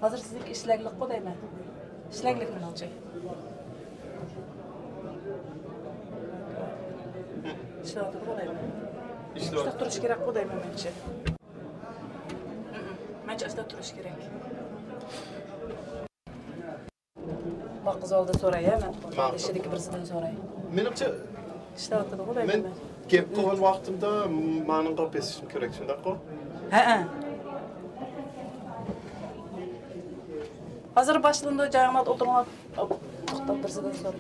Hazır sizlik işleklik bu değil mi? İşleklik mi olacak? İşleklik bu değil mi? İşte duruş gerek bu değil mi bence? Bence işte duruş gerek. Bak kız oldu soraya hemen. İşedeki birisinden soraya. Menimce İşleklik bu değil mi? men gelip kovan vaqtimda ma'nın besishim kerak, shundaqmi? He. Hazır başlığında cayağına oturma. To'xtab birisidan sor.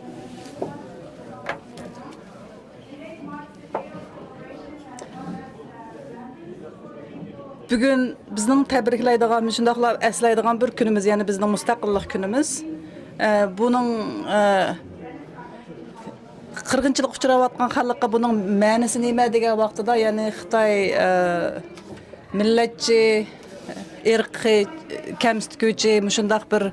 Bugün bizning tabriklaydigan, shundaqlab eslaydigan bir kunimiz, ya'ni bizning mustaqillik kunimiz. Buning 40-chilik uchrayotgan xalqqa buning ma'nosi nima degan vaqtida, ya'ni Xitoy millatchi, irqiy, kamsituvchi, shundaq bir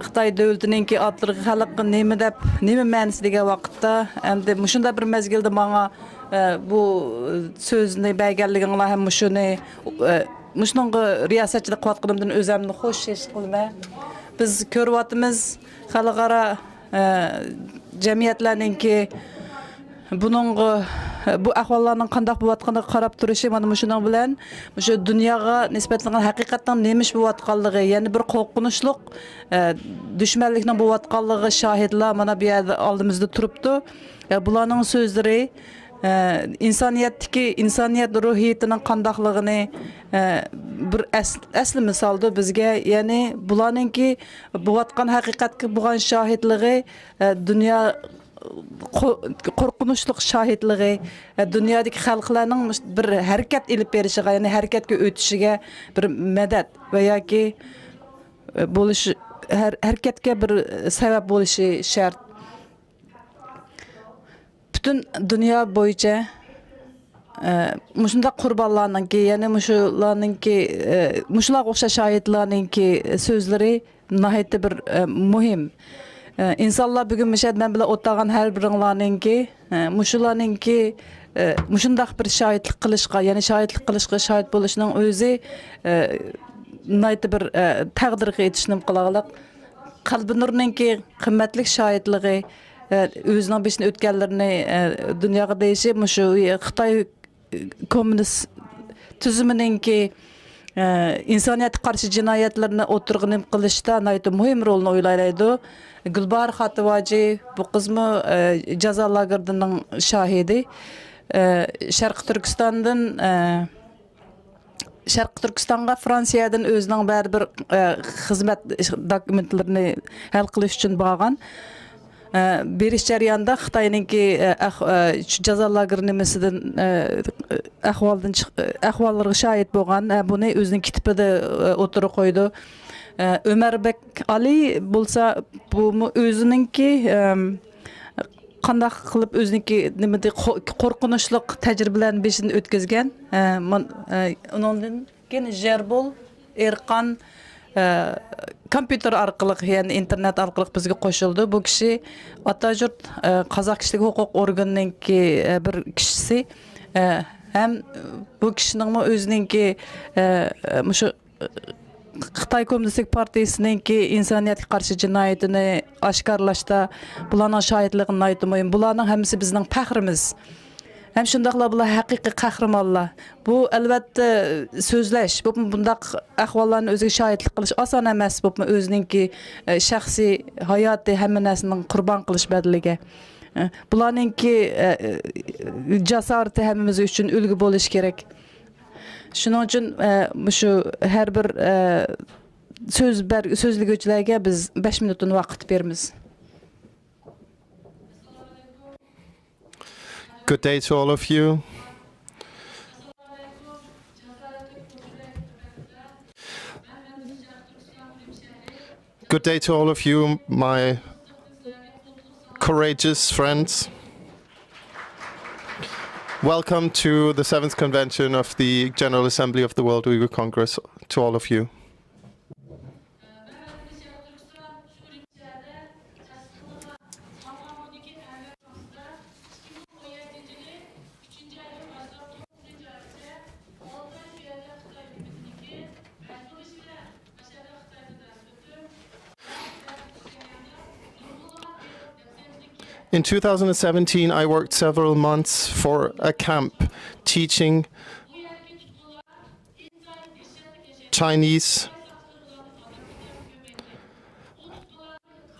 Xitoy davlatiningki otliq xalqqa nima deb, nima ma'nosi degan vaqtda, endi shunda bir mezgilda menga bu so'zni berganliginglar ham shuni Muşnunğa riyasətçilik qıvatqınımdan özəmini xoş his qılma. Biz körüvatımız xalqara cəmiyyətlərinin ki bu ahvallarning qandaq bo'layotganiga qarab turishi mana shundan bilan shu dunyoga nisbatan haqiqatan nemish bo'layotganligi, ya'ni bir qo'rqinchliq dushmanlikning bo'layotganligi shohidlar mana bu yerda oldimizda turibdi. Bularning so'zlari insoniyat ruhiyatining qandaqligini bir asli misolda bizga, ya'ni bularningki bo'layotgan haqiqatga bo'lgan shohidligi, dunyo qo'rqinchli shohidligi, dunyodagi xalqlarning bir harakat ilib berishiga, ya'ni harakatga o'tishiga bir madad va yoki bo'lish harakatga bir sabab bo'lishi shart. Bütün dünya bo'yicha mushunda qurbonlarningki, ya'ni mushlarga o'xshash shohidlarningki so'zlari nihoyatda bir muhim. İnsanlar bugün müşahid men bilan o'tirgan har biringlarningki mushularningki mushundaq bir shohidlik qilishga, ya'ni shohidlik qilishga, shohid bo'lishning o'zi nihoyatda bir taqdirga yetishnim qilag'liq. Qalbi nurningki qimmatli shohidligi, o'zining beshini o'tganlarini dunyoga deyishib, shu Xitoy kommunist tuzuminingki insoniyatga qarshi jinoyatlarni o'tirg'inib qilishda nihoyatda muhim rolni o'ynaydi. Gulbar Xativaji bu qizmi jaza lagerining shohidi. Sharq Turkistonga Fransiyadan o'zining baribir xizmat dokumentlarini hal qilish uchun borgan. Berish jarayonida Xitoyningki jaza lageri nimasidan ahvollarga shohid bo'lgan. Buni o'zining kitobida o'tirib qo'ydi. Ömerbek Ali bo'lsa, bu o'ziningki qandaq qilib o'ziningki nimada qo'rqinchli tajribalarni beshidan o'tkazgan. Undan keyin Jerbol Erqan kompüter orqali, ya'ni internet orqali bizga qo'shildi. Bu kishi Atajurt Qozoq kishilik huquq organiningki bir kishisi. Ham bu kishining o'ziningki shu Xitoy Kommunistik Partiyasininki insoniyatga qarshi jinoyatini oshkorlashda bularning shohidligi nihoyatda muhim. Bularning hammasi bizning faxrimiz. Hem shundaqlar bular haqiqiy qahramonlar. Bu albatta so'zlash, bu bundaq ahvollarni o'ziga shohidlik qilish oson emas. Bu o'ziningki shaxsiy hayoti hamma narsaning qurbon qilish badaliga. Bularningki jasorati hammamiz uchun ulgu bo'lish kerak. Shuning uchun shu har bir so'zliguvchilarga biz 5 minutni vaqt beramiz. Good day to all of you. Good day to all of you, my courageous friends. Welcome to the 7th Convention of the General Assembly of the World Uyghur Congress, to all of you. In 2017, I worked several months for a camp teaching Chinese.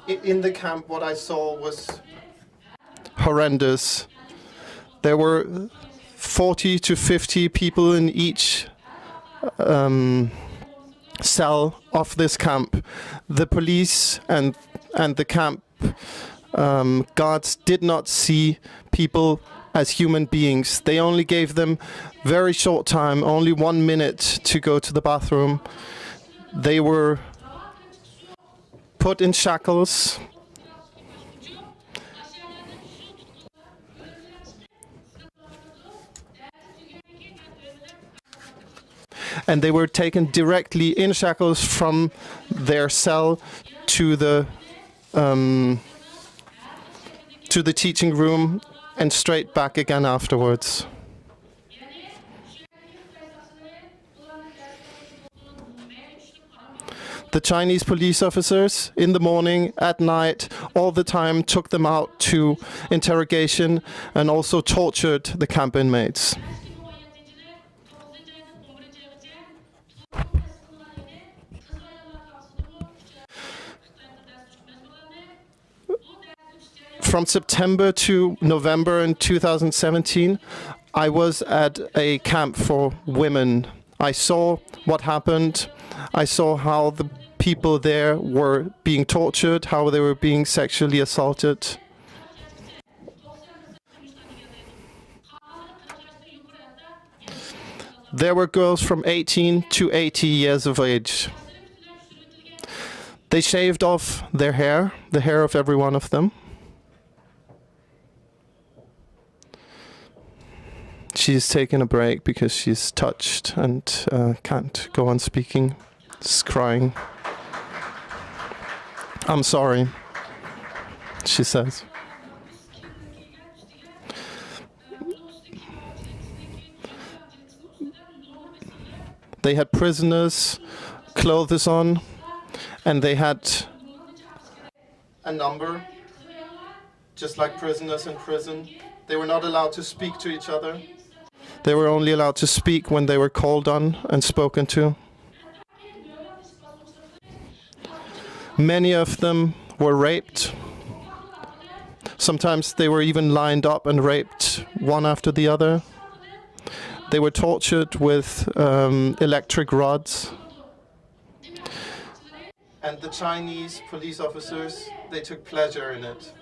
In the camp, what I saw was horrendous. There were 40 to 50 people in each cell of this camp. The police and the camp guards did not see people as human beings. They only gave them very short time, only 1 minute to go to the bathroom. They were put in shackles. And they were taken directly in shackles from their cell to the teaching room and straight back again afterwards. The Chinese police officers in the morning, at night, all the time took them out to interrogation and also tortured the camp inmates. From September to November in 2017, I was at a camp for women. I saw what happened. I saw how the people there were being tortured, how they were being sexually assaulted. There were girls from 18 to 80 years of age. They shaved off their hair, the hair of every one of them. She's taken a break because she's touched and can't go on speaking. She's crying. I'm sorry, she says. They had prisoners' clothes on, and they had a number, just like prisoners in prison. They were not allowed to speak to each other. They were only allowed to speak when they were called on and spoken to. Many of them were raped. Sometimes they were even lined up and raped one after the other. They were tortured with electric rods. And the Chinese police officers, they took pleasure in it.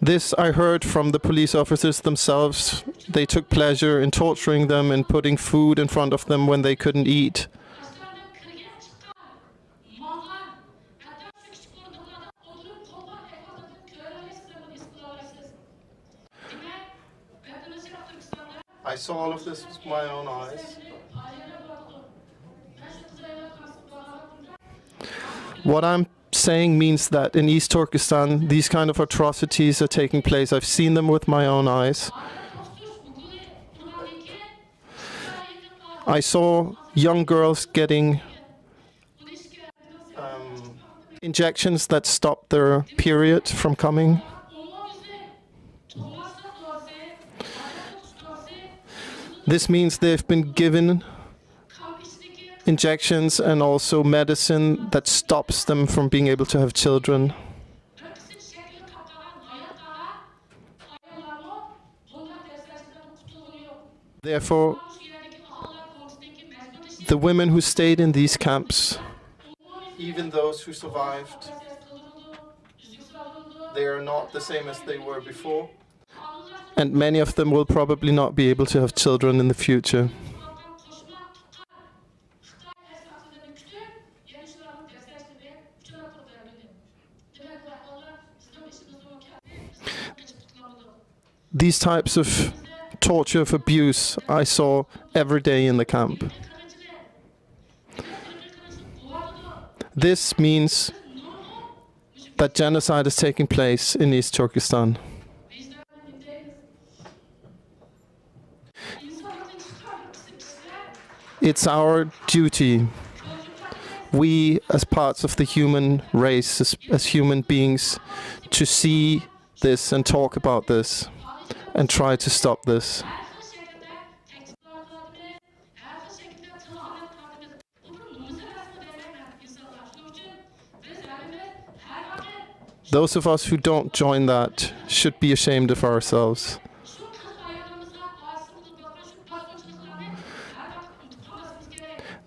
This I heard from the police officers themselves. They took pleasure in torturing them and putting food in front of them when they couldn't eat. I saw all of this with my own eyes. What I'm saying means that in East Turkestan, these kind of atrocities are taking place. I've seen them with my own eyes. I saw young girls getting injections that stopped their period from coming. This means they've been given injections and also medicine that stops them from being able to have children. Therefore, the women who stayed in these camps, even those who survived, they are not the same as they were before, and many of them will probably not be able to have children in the future. These types of torture, of abuse, I saw every day in the camp. This means that genocide is taking place in East Turkestan. It's our duty, we as parts of the human race, as human beings, to see this and talk about this and try to stop this. Those of us who don't join that should be ashamed of ourselves.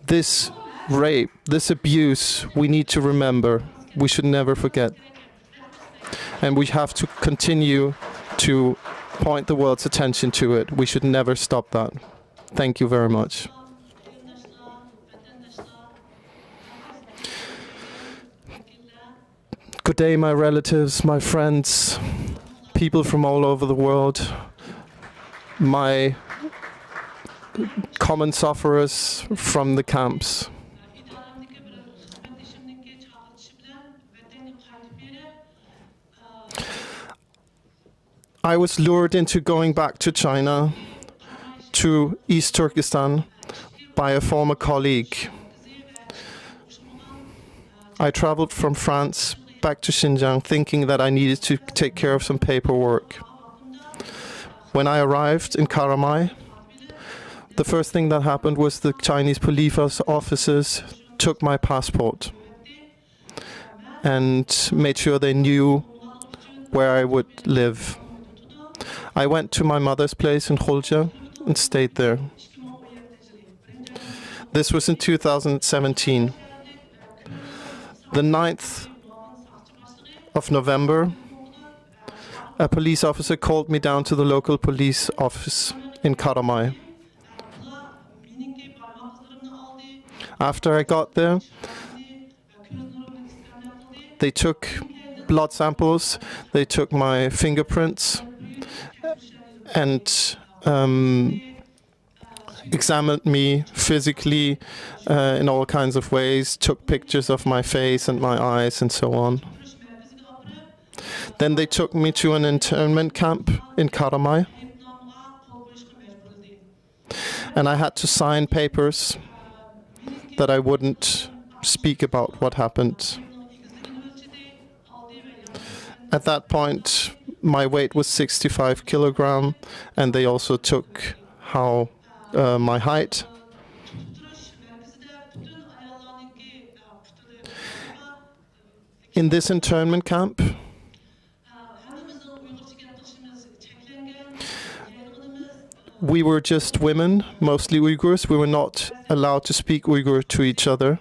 This rape, this abuse, we need to remember. We should never forget. And we have to continue to point the world's attention to it. We should never stop that. Thank you very much. Good day, my relatives, my friends, people from all over the world, my common sufferers from the camps. I was lured into going back to China, to East Turkestan, by a former colleague. I traveled from France back to Xinjiang thinking that I needed to take care of some paperwork. When I arrived in Karamay, the first thing that happened was the Chinese police officers took my passport and made sure they knew where I would live. I went to my mother's place in Khulja and stayed there. This was in 2017. The 9th of November, a police officer called me down to the local police office in Karamay. After I got there, they took blood samples, they took my fingerprints, and examined me physically in all kinds of ways, took pictures of my face and my eyes and so on. Then they took me to an internment camp in Karamay, and I had to sign papers that I wouldn't speak about what happened. At that point, my weight was 65 kilograms, and they also took my height. In this internment camp, we were just women, mostly Uyghurs. We were not allowed to speak Uyghur to each other.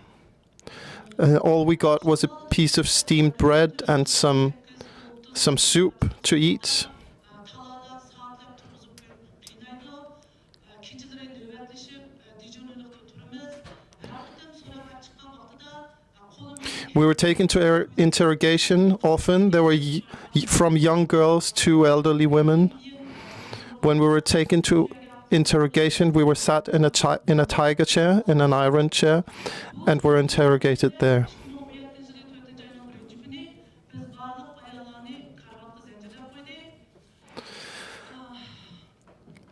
All we got was a piece of steamed bread and some soup to eat. We were taken to interrogation often. There were from young girls to elderly women. When we were taken to interrogation, we were sat in a tiger chair, in an iron chair, and were interrogated there.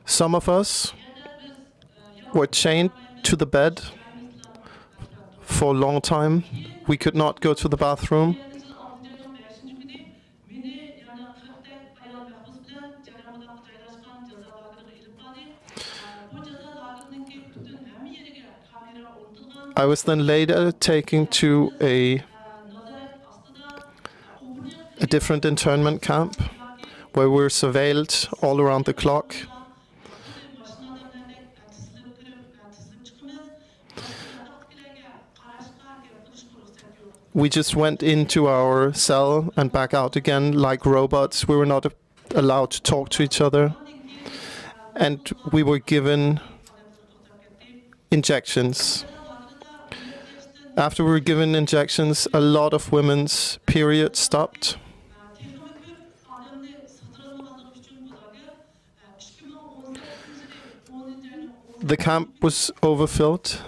Some of us were chained to the bed for a long time. We could not go to the bathroom. I was then later taken to a different internment camp where we were surveilled all around the clock. We just went into our cell and back out again like robots. We were not allowed to talk to each other. And we were given injections. After we were given injections, a lot of women's periods stopped. The camp was overfilled.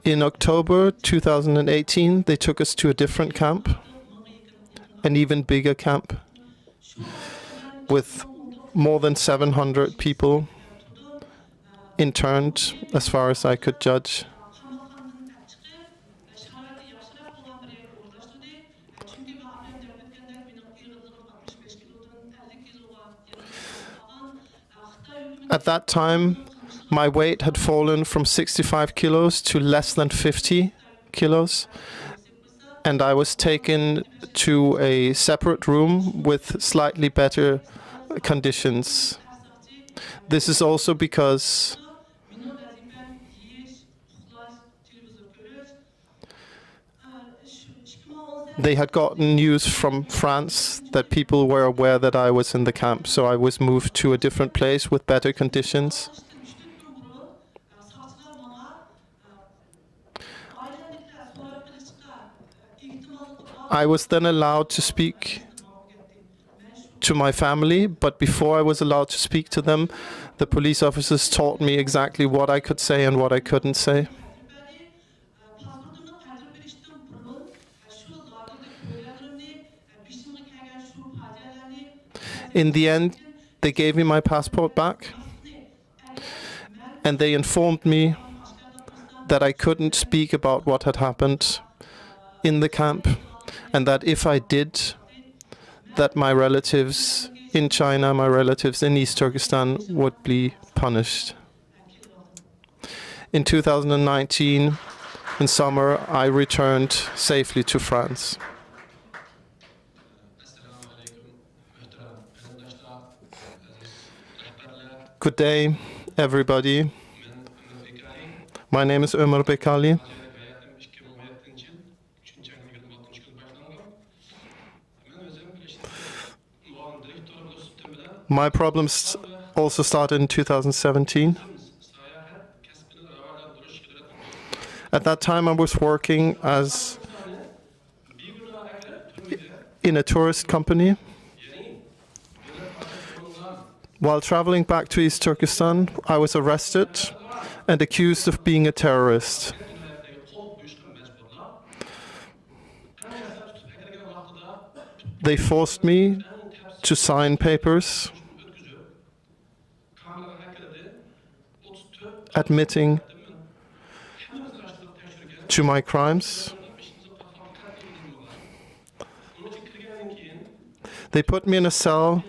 In October 2018, they took us to a different camp, an even bigger camp with more than 700 people interned, as far as I could judge. At that time, my weight had fallen from 65 kilos to less than 50 kilos, and I was taken to a separate room with slightly better conditions. This is also because they had gotten news from France that people were aware that I was in the camp, so I was moved to a different place with better conditions. I was then allowed to speak to my family, but before I was allowed to speak to them, the police officers taught me exactly what I could say and what I couldn't say. In the end, they gave me my passport back, and they informed me that I couldn't speak about what had happened in the camp, and that if I did, that my relatives in China, my relatives in East Turkestan would be punished. In 2019, in summer, I returned safely to France. Good day, everybody. My name is Ömer Bekali. My problems also started in 2017. At that time, I was working in a tourist company. While traveling back to East Turkestan, I was arrested and accused of being a terrorist. They forced me to sign papers admitting to my crimes. They put me in a cell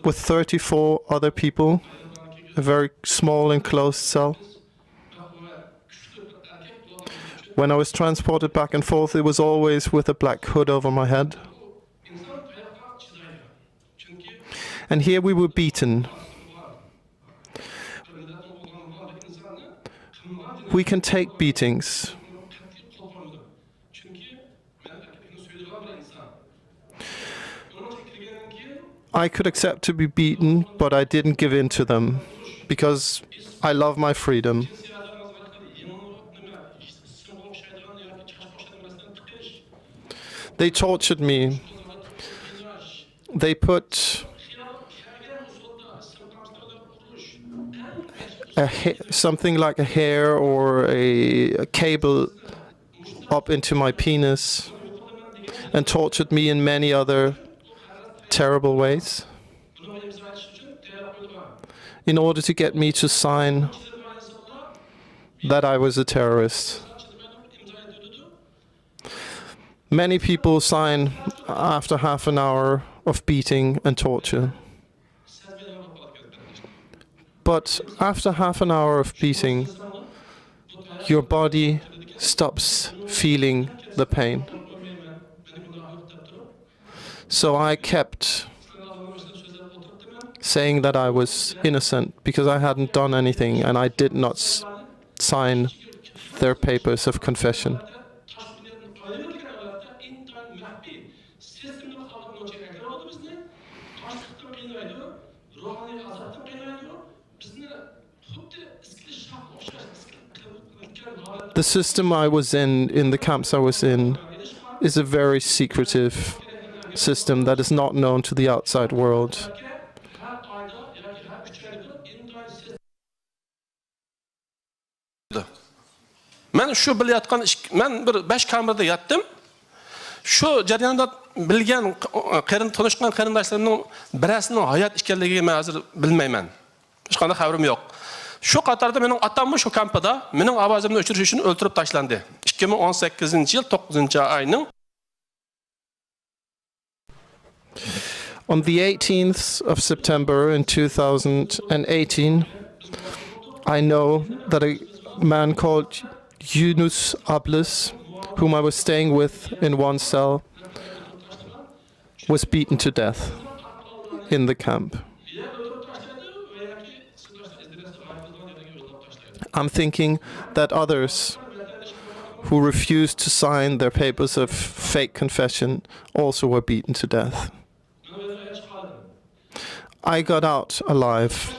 with 34 other people, a very small enclosed cell. When I was transported back and forth, it was always with a black hood over my head. And here we were beaten. We can take beatings. I could accept to be beaten, but I didn't give in to them, because I love my freedom. They tortured me. They put something like a hair or a cable up into my penis and tortured me in many other terrible ways in order to get me to sign that I was a terrorist. Many people sign after half an hour of beating and torture. But after half an hour of beating, your body stops feeling the pain. So I kept saying that I was innocent because I hadn't done anything and I did not sign their papers of confession. The system I was in the camps I was in, is a very secretive system that is not known to the outside world. Ben şu bilayotgan men bir 5 kamerada yatdım. Şu jarayonda bilgen tanışkan qarindoshlarımның birəsinin hayat ekanligiga men hozir bilmayman. Hech qanday xabarim yo'q. Shu qatorda mening atammi shu kampida mening ovozimni o'chirish uchun o'ltirib tashlandi. 2018-yil 9-oyning. On the 18th of September in 2018, I know that a man called Yunus Ablis, whom I was staying with in one cell, was beaten to death in the camp. I'm thinking that others who refused to sign their papers of fake confession also were beaten to death. I got out alive.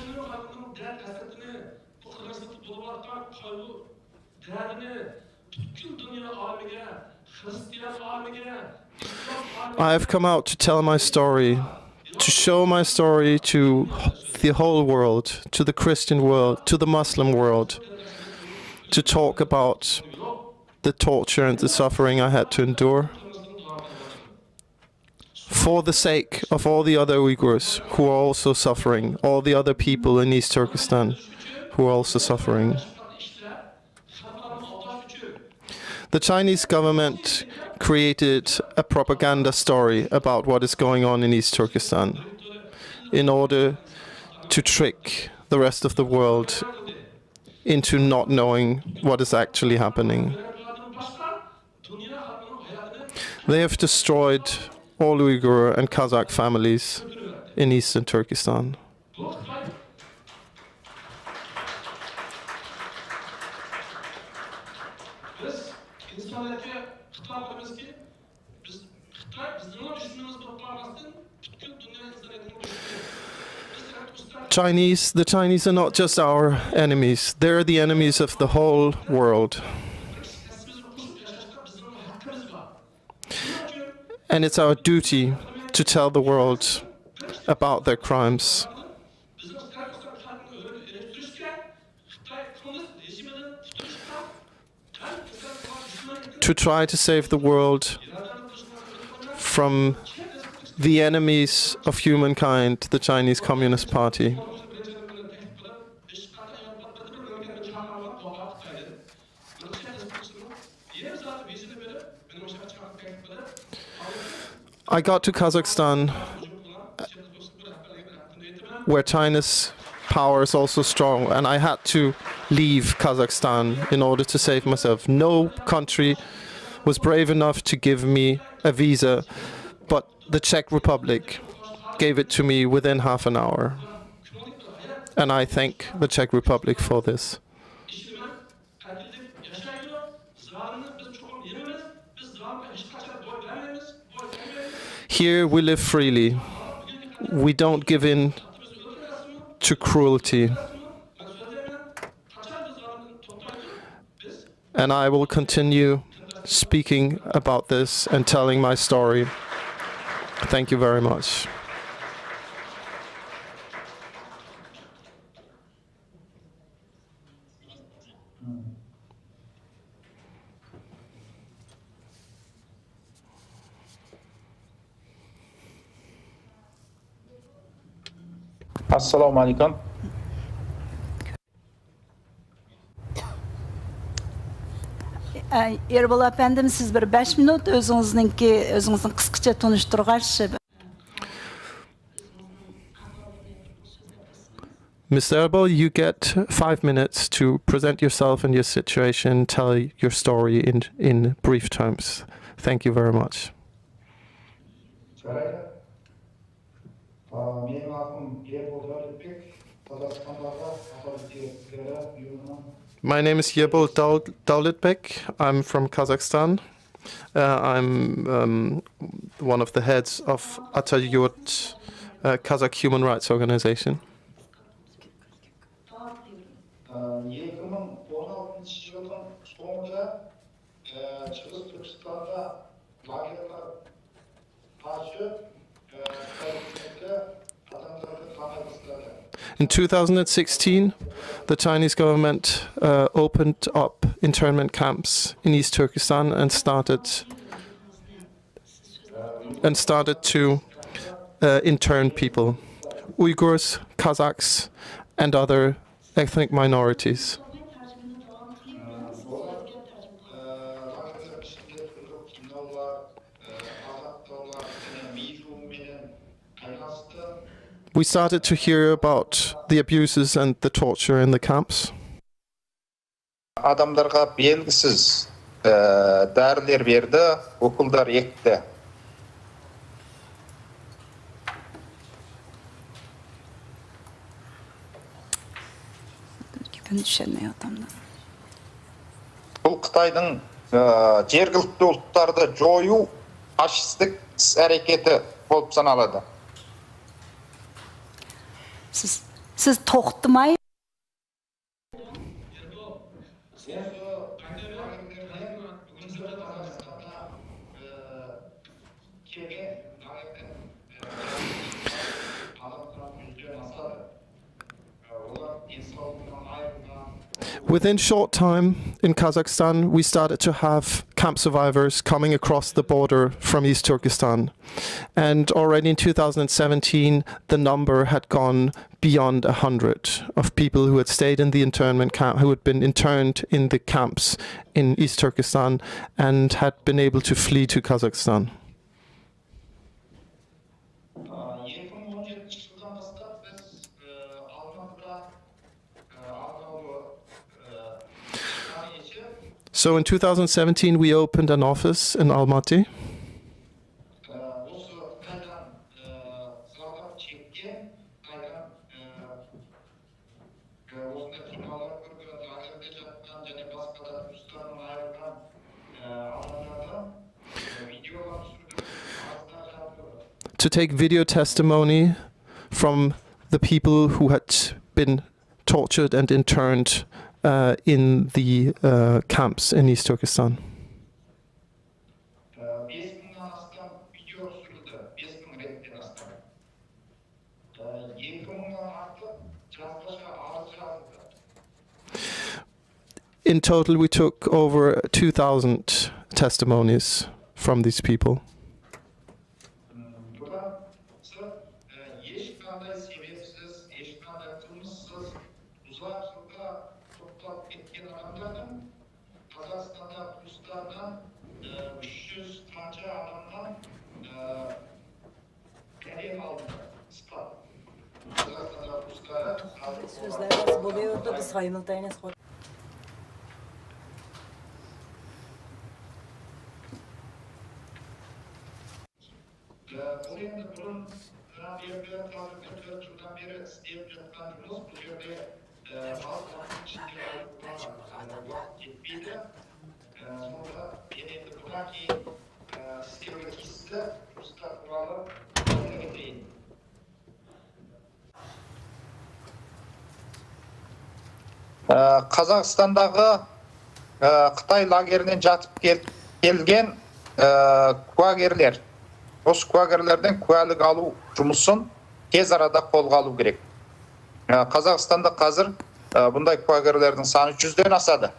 I have come out to tell my story, to show my story to the whole world, to the Christian world, to the Muslim world, to talk about the torture and the suffering I had to endure, for the sake of all the other Uyghurs who are also suffering, all the other people in East Turkestan who are also suffering. The Chinese government created a propaganda story about what is going on in East Turkestan in order to trick the rest of the world into not knowing what is actually happening. They have destroyed all Uyghur and Kazakh families in Eastern Turkestan. The Chinese are not just our enemies, they're the enemies of the whole world. And it's our duty to tell the world about their crimes. To try to save the world from the enemies of humankind, the Chinese Communist Party. I got to Kazakhstan, where China's power is also strong, and I had to leave Kazakhstan in order to save myself. No country was brave enough to give me a visa, but the Czech Republic gave it to me within half an hour. And I thank the Czech Republic for this. Here we live freely. We don't give in to cruelty. And I will continue speaking about this and telling my story. Thank you very much. Assalamu alaikum. Erbol efendim, siz bir 5 minut özünüzün kısaca tanıştırgaçı. Mr. Erbol, you get 5 minutes to present yourself and your situation, tell your story in brief terms. Thank you very much. My name is Yebol Davletbek. I'm from Kazakhstan. I'm one of the heads of Atayurt, Kazakh Human Rights Organization. In 2016, the Chinese government opened up internment camps in East Turkestan and started and started to intern people, Uyghurs, Kazakhs, and other ethnic minorities. We started to hear about the abuses and the torture in the camps. Адамдарға белгісіз дәрілер берді, уколдар екті. Бұл Қытайдың жергілікті ұлттарды жою фашистік іс-әрекеті болып саналады. Siz to'xtamay Within short time in Kazakhstan, we started to have camp survivors coming across the border from East Turkestan. And already in 2017, the number had gone beyond 100 of people who had stayed in the internment camp, who had been interned in the camps in East Turkestan and had been able to flee to Kazakhstan. So in 2017, we opened an office in Almaty. To take video testimony from the people who had been tortured and interned in the camps in East Turkestan. In total, we took over 2,000 testimonies from these people. Қазақстандағы Қытай лагерінен жатып келген куәгерлер. Осы куәгерлерден куәлік алу жұмысын тез арада қолға алу керек. Қазақстанда қазір бұндай куәгерлердің саны 100-ден асады.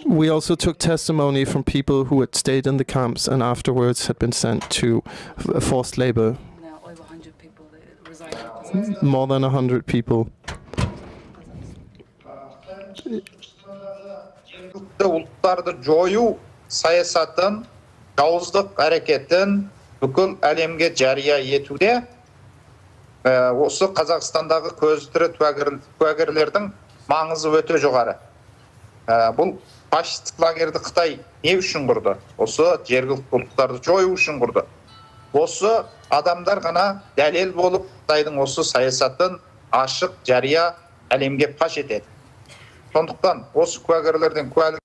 We also took testimony from people who had stayed in the camps and afterwards had been sent to forced labor. More than 100 people. Ұлттарды жою саясатын, жауыздық әрекетін бүкіл әлемге жария етуде осы Қазақстандағы көзі тірі куәгерлердің маңызы өте жоғары. Бұл фашистік лагерді Қытай не үшін құрды? Осы жергілікті ұлттарды жою үшін құрды. Осы адамдар ғана дәлел болып Қытайдың осы саясатын ашық, жария әлемге паш етеді. Сондықтан осы куәгерлерден куәлік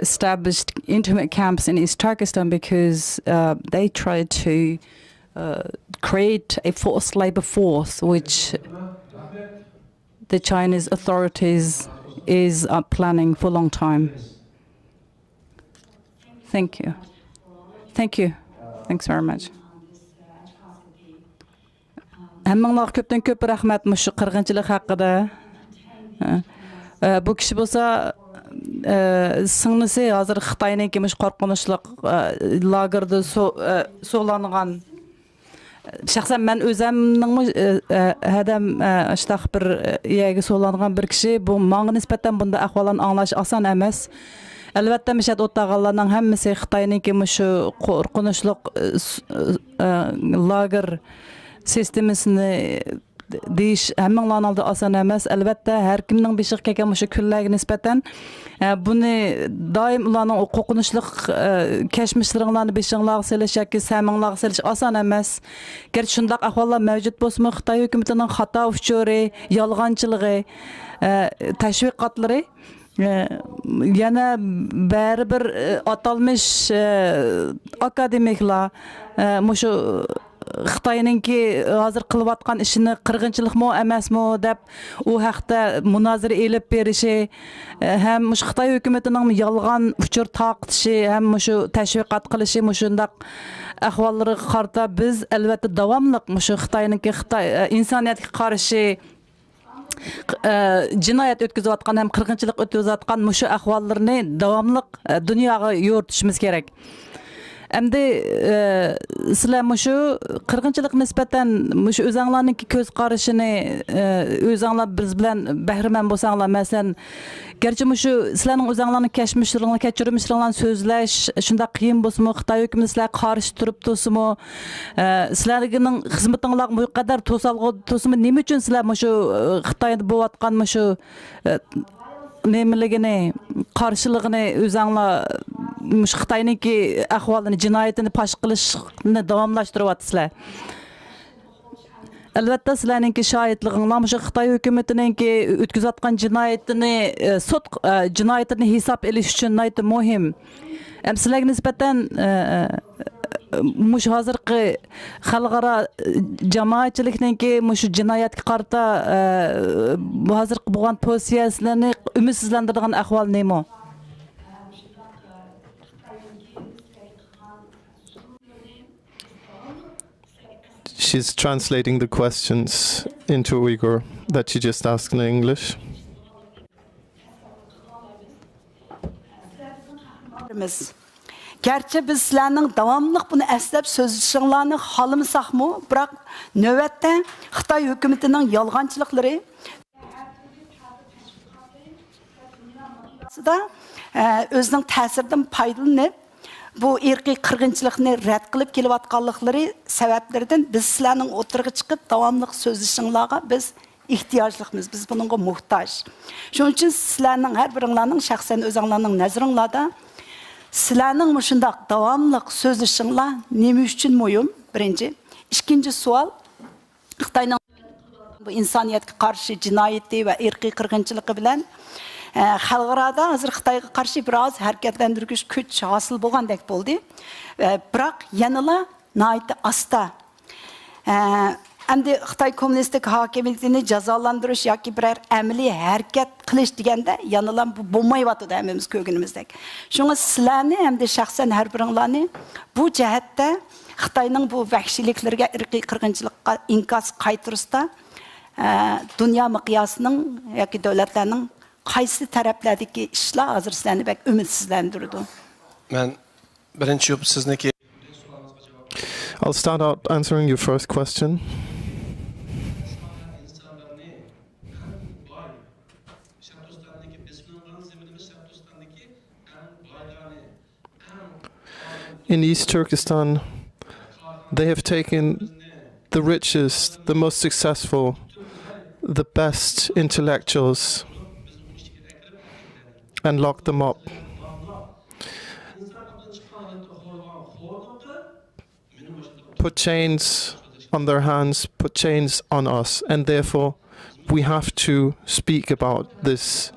established intimate camps in East Turkestan because they tried to create a forced labor force which the Chinese authorities is planning for a long time. Thank you. Thank you. Thanks very much. Həmmіңлар көптен көп рахмет мұшы қырғыншылық хақыда. Bu kişi bolsa сіңлісі азыр Қытайның кеміш қорқынышлық лагерді соланған. Шақсан мен өзімнің әдәм аштақ бір егі соланған бір кіші, бұл маңы ниспеттен бұнда әхвалан аңлаш асан әмес. Әлбәттә мешәт оттағаларның һәммәсе Қытайның кеміш қорқынышлық лагер системасыны дейш әммәңлан алды асан әмәс. Әлбәттә, һәр кемнең бишек кәкәм ошо күлләге нисбәтән буны даим уларның куркынычлык кәшмишләрен бишеңләр селеш яки сәмеңләр селеш асан әмәс. Гәрчә шундый әхваллар мәвҗүд булсымы, Хытай хөкүмәтенең хата учуры, ялганчылыгы, тәшвиқатлары yana bərabər atalmış akademiklar muşu Xitayınınki hazır qılıb atqan işini qırğınçılıqmı emasmı dep o haqda münazirə elib berişi hem muş Xitay hökumətinin yalğan uçur taqtışı hem muşu təşviqat qilishi muşundaq ahvalları qarta biz əlbəttə davamlıq muşu Xitayınınki insaniyyətə qarşı cinayet ötküzüp atqan hem qırğınçılıq ötküzüp atqan muşu ahvallarını davamlıq dünyaga yo'rtishimiz kerak. Әмді сілер мұшу қырғыншылық ниспәтән мұшу өзаңларның көз қарышыны өзаңлар біз білән бәхірмен болсаңлар мәсәлән гәрчә мұшу сілердің өзаңларның кәшміштеріңлар кәчүрміштеріңлар сөзләш шунда қиын болсымы Қытай өкіметі сілер қаршы тұрып тосымы сілердің қызметіңлар бұл қадар тосымы неме үшін сілер мұшу Қытайды болып атқан мұшу nemligini qarşılığını özаңla Xitayninki ahvalını, cinayetini paş qilishni davamlashtirib atsizlar. Albatta sizlarninki şahidliginglar shu Xitoy hukumatiningki o'tkazayotgan jinoyatini sud jinoyatini hisob elish uchun aytib muhim. Sizlarga nisbatan mush hozirgi xalqaro jamoatchilikninki mush jinoyatga qarta hozirgi bo'lgan pozitsiyalarini umidsizlantiradigan ahvol nima? She's translating the questions into Uyghur that she just asked in English. Gerçi biz sizlerinin davamlıq bunu əslab sözüşünlərini xalımısaqmı, bırak növətdə Xitay hökumətinin yalğancılıqları da özünün təsirdən faydalanıb bu irqi qırğınçılıqni rədd qılıb kelib atqanlıqları səbəblərdən biz sizlərinin oturğa çıxıb davamlıq sözüşünlərə biz ehtiyaclıyıq, biz bununla muhtaç. Şunun üçün sizlərinin hər birinlərinin şəxsən özünlərinin nəzərinlərdə sizlərning mushundaq davamlıq sözüşünlər nima uchun muhim? Birinci. İkinci sual, Xitayning bu insoniyatga qarshi jinoyati va irqiy qirg'inchiligi bilan xalqarada hozir Xitoyga qarshi biroz harakatlantirgich kuch hosil bo'lgandek bo'ldi. Biroq yanala nihoyatda asta. Endi Xitoy kommunistik hokimiyatini jazolandirish yoki biror amaliy harakat qilish deganda yanalam bu bo'lmayotdi hammamiz ko'rganimizdek. Shunga sizlarni hamda shaxsan har biringlarni bu jihatda Xitoyning bu vahshiyliklarga, irqiy qirg'inchilikqa inkos qaytirishda dunyo miqyosining yoki davlatlarning qaysi taraflardagi ishlar hozir sizlarni bak umidsizlantirdi. Men birinchi yo'p sizniki I'll start out answering your first question. In East Turkestan, they have taken the richest, the most successful, the best intellectuals and locked them up. Put chains on their hands, put chains on us, and therefore we have to speak about this.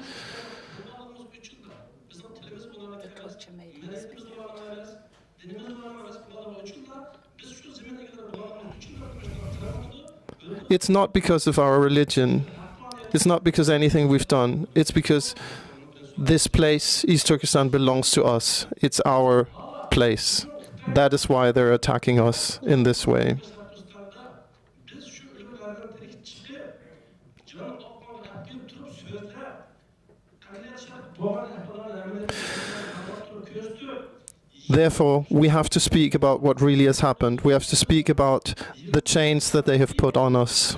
It's not because of our religion. It's not because anything we've done. It's because this place, East Turkestan, belongs to us. It's our place. That is why they're attacking us in this way. Therefore, we have to speak about what really has happened. We have to speak about the chains that they have put on us,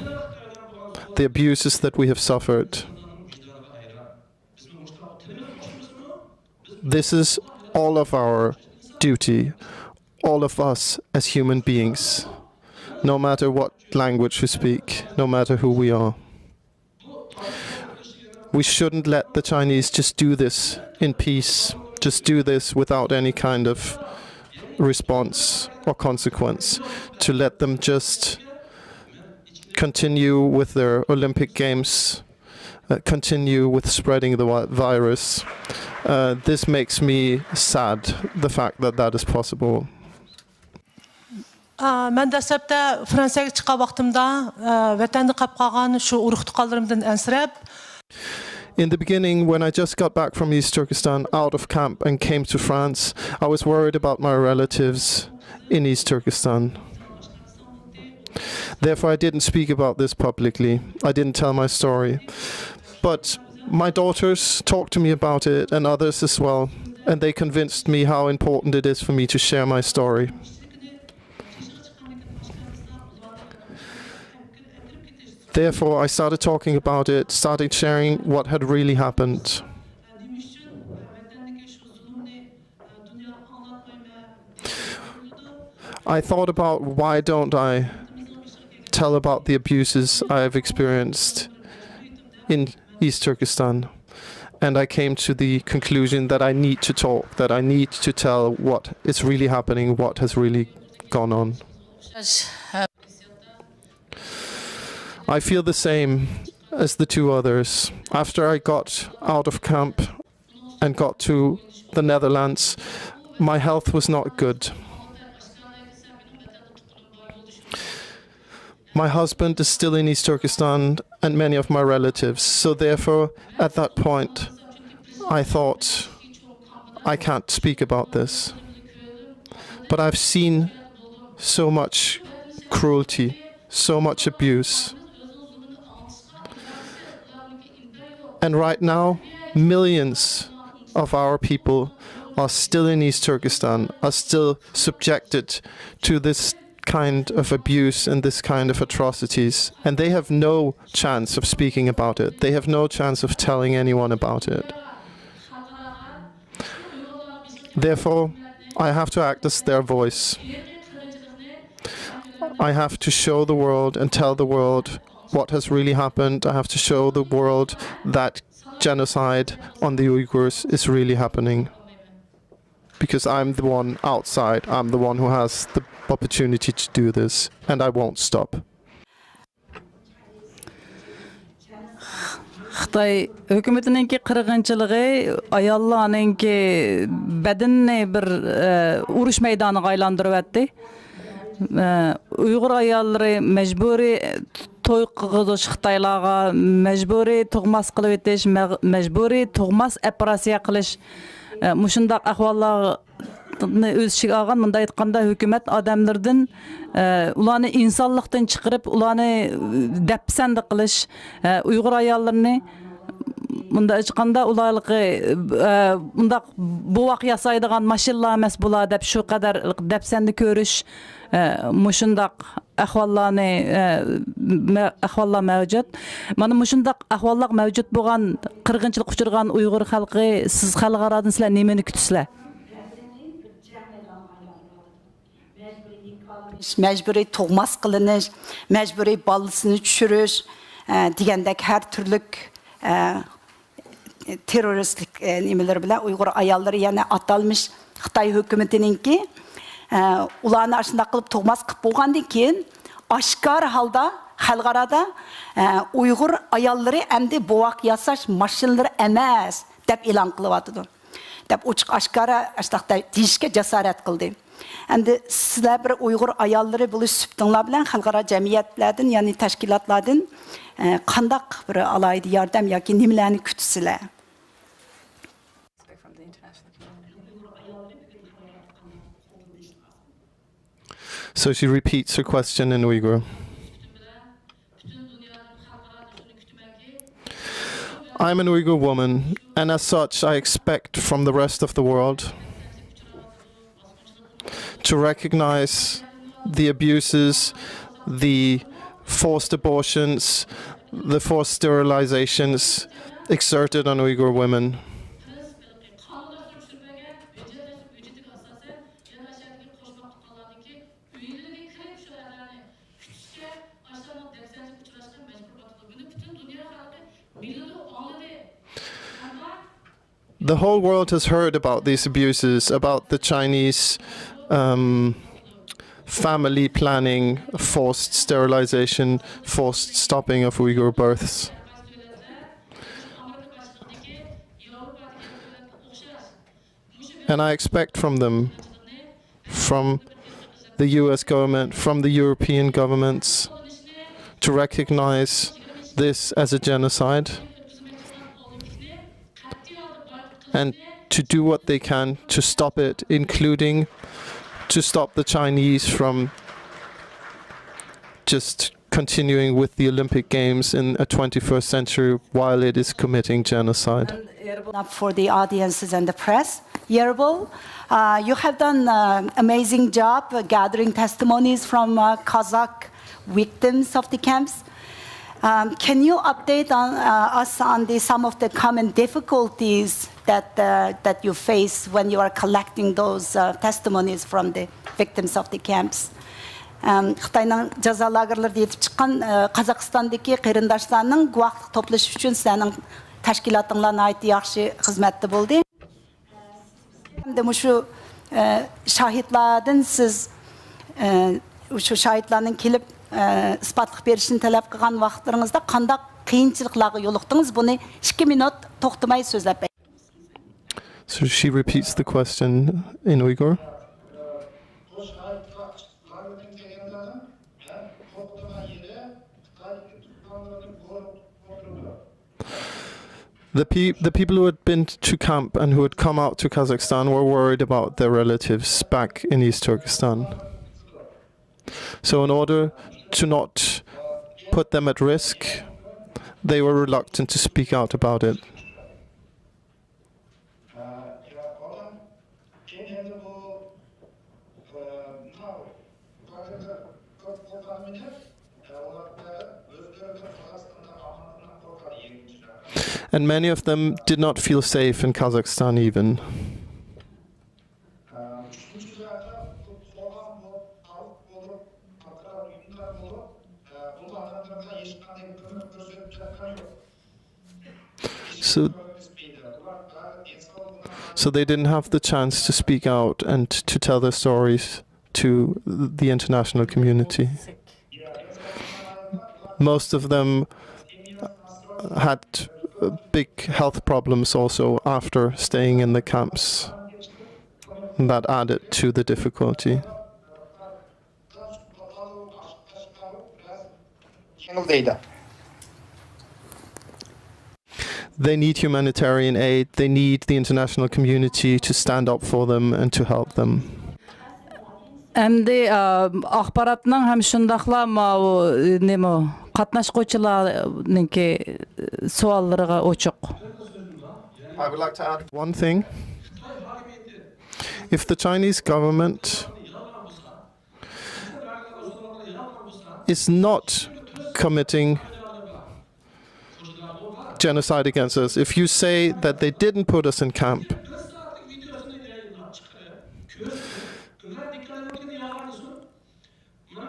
the abuses that we have suffered. This is all of our duty, all of us as human beings, no matter what language we speak, no matter who we are. We shouldn't let the Chinese just do this in peace, just do this without any kind of response or consequence, to let them just continue with their Olympic Games, continue with spreading the virus. This makes me sad, the fact that that is possible. Мен дәсәптә Франциягә чыккан вакытымда ватанны капкаган шу урықты калдырымдан әнсірәп. In the beginning, when I just got back from East Turkestan out of camp and came to France, I was worried about my relatives in East Turkestan. Therefore, I didn't speak about this publicly. I didn't tell my story. But my daughters talked to me about it, and others as well, and they convinced me how important it is for me to share my story. Therefore, I started talking about it, started sharing what had really happened. I thought about, why don't I tell about the abuses I have experienced in East Turkestan? And I came to the conclusion that I need to talk, that I need to tell what is really happening, what has really gone on. I feel the same as the two others. After I got out of camp and got to the Netherlands, my health was not good. My husband is still in East Turkestan and many of my relatives, so therefore at that point I thought, I can't speak about this. But I've seen so much cruelty, so much abuse. And right now, millions of our people are still in East Turkestan, are still subjected to this kind of abuse and this kind of atrocities. And they have no chance of speaking about it. They have no chance of telling anyone about it. Therefore, I have to act as their voice. I have to show the world and tell the world what has really happened. I have to show the world that genocide on the Uyghurs is really happening. Because I'm the one outside, I'm the one who has the opportunity to do this, and I won't stop. Қытай өкіметініңкі қырғыншылығы аялларыныңкі бәдінне бір ұрыш мейданыға айландырып әтті. Uyghur ayalları mecburi toy qığıdış Xitaylağa, mecburi tuğmas qılıb etiş, mecburi tuğmas operasiya qilish. Muşundaq ahvallarını öz işiga alğan, mında aytqanda hökumət adamlardan ularni insonlikdan chiqarib, ularni dəpsənd qilish, Uyghur ayallarını munda aytqanda ularlıqı munda buvaq yasaydigan maşinlar emas bular deb shu qadar dəpsəndi ko'rish muşundaq ahvallar mavjud. Mana muşundaq ahvallar mavjud bo'lgan qirg'inchilik uchirgan Uyg'ur xalqi siz xalqaradan sizlar nimani kutisizlar? Mecburi tuğmas qılınış, mecburi balısını düşürüş, degandek her türlük teröristlik nimeler bilan Uyg'ur ayolları yana atalmış Xitoy hukumatininki ularni aşında qilib tuğmas qilib bo'lgandan keyin oshkor holda xalqarada Uyg'ur ayolları endi buvaq yasash mashinalari emas deb e'lon qilyapti. Deb ochiq oshkora ashtaqda deyishga jasorat qildi. Endi sizlar bir Uyg'ur ayolları bo'lishibdinglar bilan xalqaro jamiyatlardan, ya'ni tashkilotlardan qandaq bir alaydi yordam yoki nimalarni kutsizlar? So she repeats her question in Uyghur. I'm an Uyghur woman, and as such, I expect from the rest of the world to recognize the abuses, the forced abortions, the forced sterilizations exerted on Uyghur women. The whole world has heard about these abuses, about the Chinese family planning, forced sterilization, forced stopping of Uyghur births. And I expect from them, from the US government, from the European governments, to recognize this as a genocide and to do what they can to stop it, including to stop the Chinese from just continuing with the Olympic Games in a 21st century while it is committing genocide. For the audiences and the press, Yerbal, you have done an amazing job gathering testimonies from Kazakh victims of the camps. Can you update us on some of the common difficulties that you face when you are collecting those testimonies from the victims of the camps? Қытайның жаза лагерлерде етіп шыққан Қазақстандагы қарындашларның гуақтық топлашы үшін сенің тәшкилатыңларны айты яхшы қызметті болды. Мұшу шахитладың сіз шахитларның келіп ispatlıq berişini talep qılğan vaxtlarınızda qandaq qiyinçılıqlarga yoluqdınız? Bunu 2 minut toxtamay sözləp. So she repeats the question in Uyghur. The people who had been to camp and who had come out to Kazakhstan were worried about their relatives back in East Turkestan. So in order to not put them at risk, they were reluctant to speak out about it. And many of them did not feel safe in Kazakhstan even. So they didn't have the chance to speak out and to tell their stories to the international community. Most of them had big health problems also after staying in the camps. And that added to the difficulty. They need humanitarian aid. They need the international community to stand up for them and to help them. Әмді ақпаратның һәм шындақла қатнаш қойчыларныңки суалларыға очық. I would like to add one thing. If the Chinese government is not committing genocide against us, if you say that they didn't put us in camp,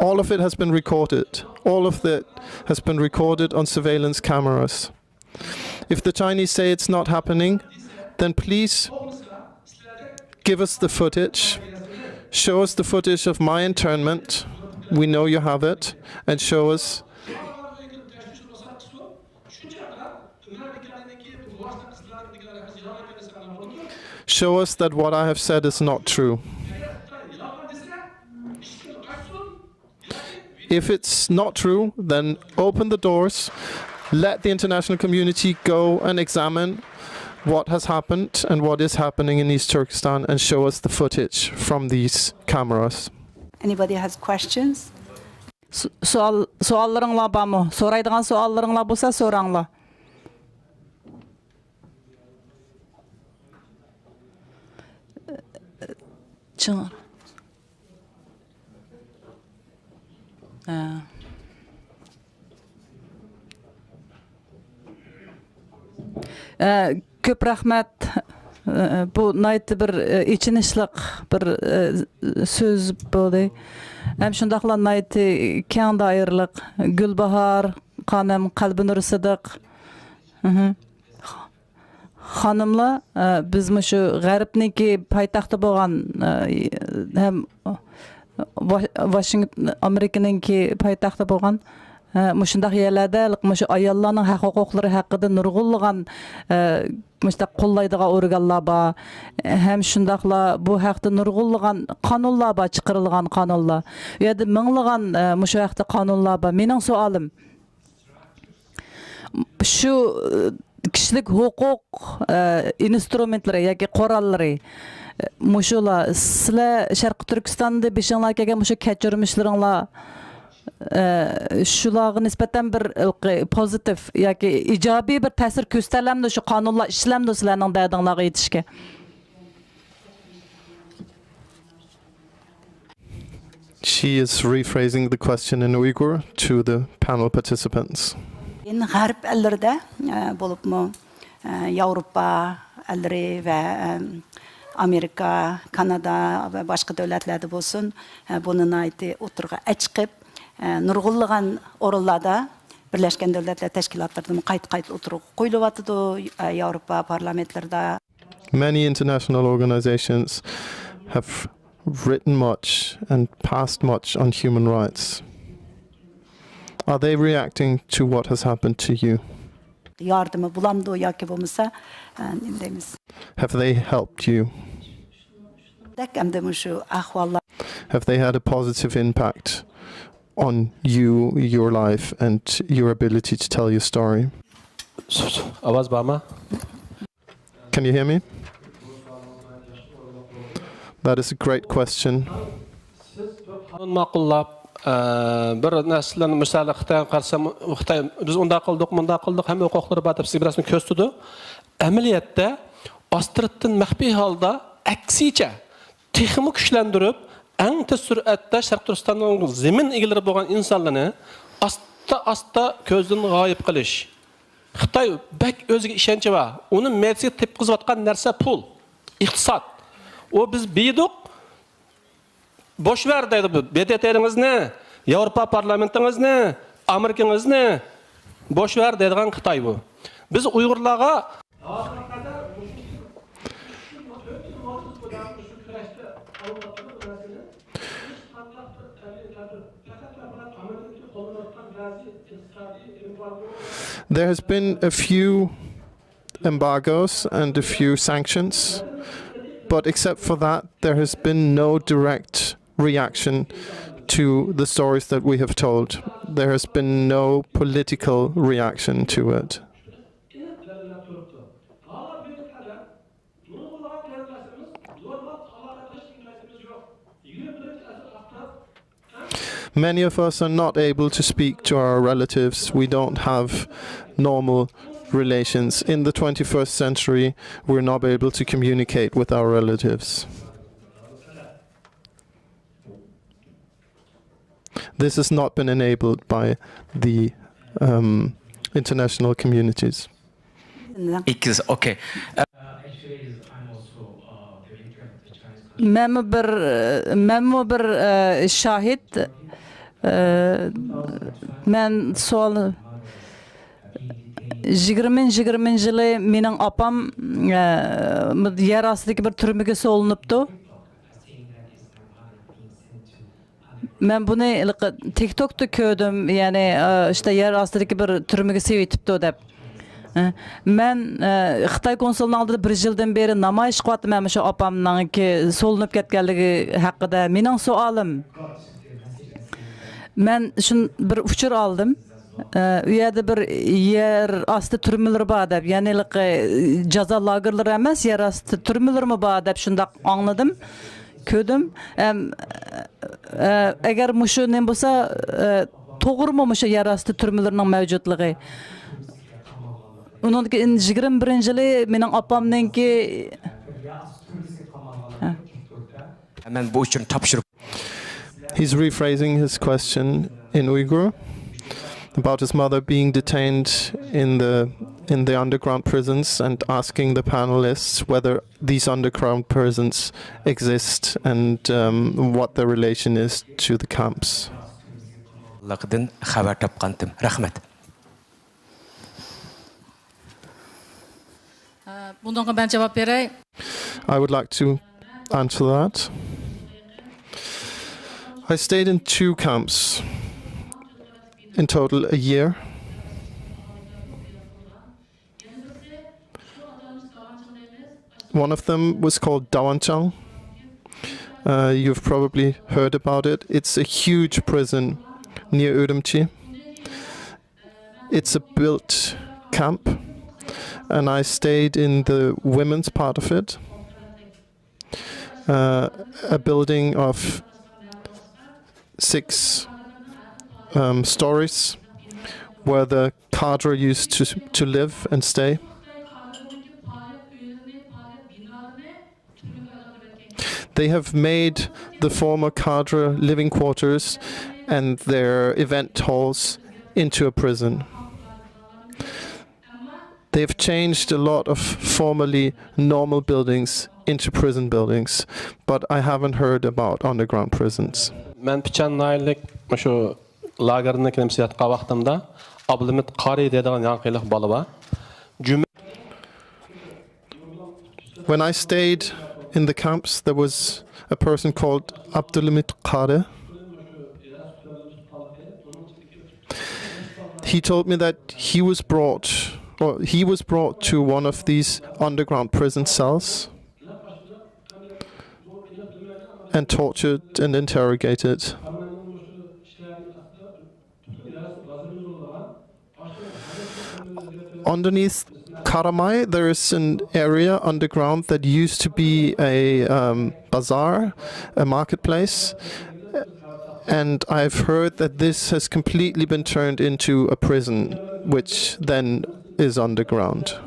all of it has been recorded. All of it has been recorded on surveillance cameras. If the Chinese say it's not happening, then please give us the footage. Show us the footage of my internment. We know you have it. And show us that what I have said is not true. If it's not true, then open the doors, let the international community go and examine what has happened and what is happening in East Turkestan and show us the footage from these cameras. Anybody has questions? Суалларыңла бармы? Сорайдыған суалларыңла болса, сораңла. Çığır. Köp rahmet. Bu naytı bir içinişlik bir söz boldy. Hem şundaqla naytı kän daýyrlyk, Gülbahar, Kanem, Kalbin Rısadık. Hanımla biz şu Garipniki paytaxtı bolgan hem Washington Amerikanınki paytaxtı bolgan muşundaq yerlerde muş ayallarning hak-huquqlary haqqında nurgullygan muşda qollaýdygan organlar bar. Hem şundaqla bu haqda nurgullygan kanunlar bar, çıkarılgan kanunlar. Ýa-da miňligan muşu haqda kanunlar bar. Meniň sualym şu kişilik hukuk instrumentlari yoki qorallary muşula sizler Şarkı Türkistan'da beşinlar kelgen muşu keçirmişleriňlar şulağa nisbeten bir pozitif yoki ijobiy bir ta'sir ko'rsatlamdi şu kanunlar işlemdi sizlerning da'dinglarga yetishga. She is rephrasing the question in Uyghur to the panel participants. Garip ellerde bolupmu Avrupa elleri ve Amerika, Kanada ve başka devletlerde bolsun bunun ayti oturga açıp nurgullygan orullarda Birleşken Devletler Teşkilatlarının qayt oturup koyuluwatydy Avrupa parlamentlerinde. Many international organizations have written much and passed much on human rights. Are they reacting to what has happened to you? Yardımı bulamdı yoki bolmasa neyimiz? Have they helped you? Have they had a positive impact on you, your life, and your ability to tell your story? Avaz barma? Can you hear me? That is a great question. Bir näslen misal Xitay qarsam Xitay biz onda qıldyk, munda qıldyk, hem hukuklary batып siz birasını köstüdü. Ameliyatda astırtdan mahfi halda aksiçe texmi güçlendirip en tez süratda Şarkı Türkistan'ın zemin egileri bolgan insanlarını asta közden gayip qilish. Xitay bek özüge işençi var. Onun medisiga tepkiziп atkan narsa pul, iqtisad. O biz biydik. Boş ver deydi bu. BDT'nizni, Avrupa parlamentinizni, Amerikanizni boş ver deydigan Xitay bu. Biz Uygurlarga There has been a few embargoes and a few sanctions, but except for that, there has been no direct reaction to the stories that we have told. There has been no political reaction to it. Many of us are not able to speak to our relatives. We don't have normal relations. In the 21st century, we're not able to communicate with our relatives. This has not been enabled by the international communities. Okay. Men bir şahit men sual 20 yılı menin apam yer astidagi bir türmege solunypdy. Men bunu TikTok'ta gördüm, yani işte yer astidagi bir türmege sevitipdi dep. Men Xitay konsulunun aldida 1 yıldan beri namayiş qılattım men şu apamның ki solunup ketkenligi haqqida. Menin sualım. Men şun bir uçur aldım. U yerda bir yer astı türmeleri bar dep, yani жаза lagerleri emas, yer astı türmeleri mi bar dep şundaq anladım. Kördüm. Eğer muşu ne bolsa toğrumi muşu yer astı türmelerinin mevcutluğu. Onun 21 yılı menin apamnınki Мен bu üçün тапшырып. He's rephrasing his question in Uyghur about his mother being detained in the underground prisons and asking the panelists whether these underground prisons exist and what their relation is to the camps. Laqdan xabar tapqandım. Rahmet. Bundan ben cevap vereyim. I would like to answer that. I stayed in 2 camps in total a year. One of them was called Dawanchang. You've probably heard about it. It's a huge prison near Urumqi. It's a built camp, and I stayed in the women's part of it. A building of 6 stories where the cadre used to live and stay. They have made the former cadre living quarters and their event halls into a prison. They've changed a lot of formerly normal buildings into prison buildings, but I haven't heard about underground prisons. Men Pichan Naylik şu lagerine kimsiyatqa vaqtimda Abdulhamid Qari dedigan yanqiliq bola bor. When I stayed in the camps, there was a person called Abdulhamid Qari. He told me that he was brought to one of these underground prison cells and tortured and interrogated. Underneath Karamai, there is an area underground that used to be a bazaar, a marketplace, and I've heard that this has completely been turned into a prison, which then is underground.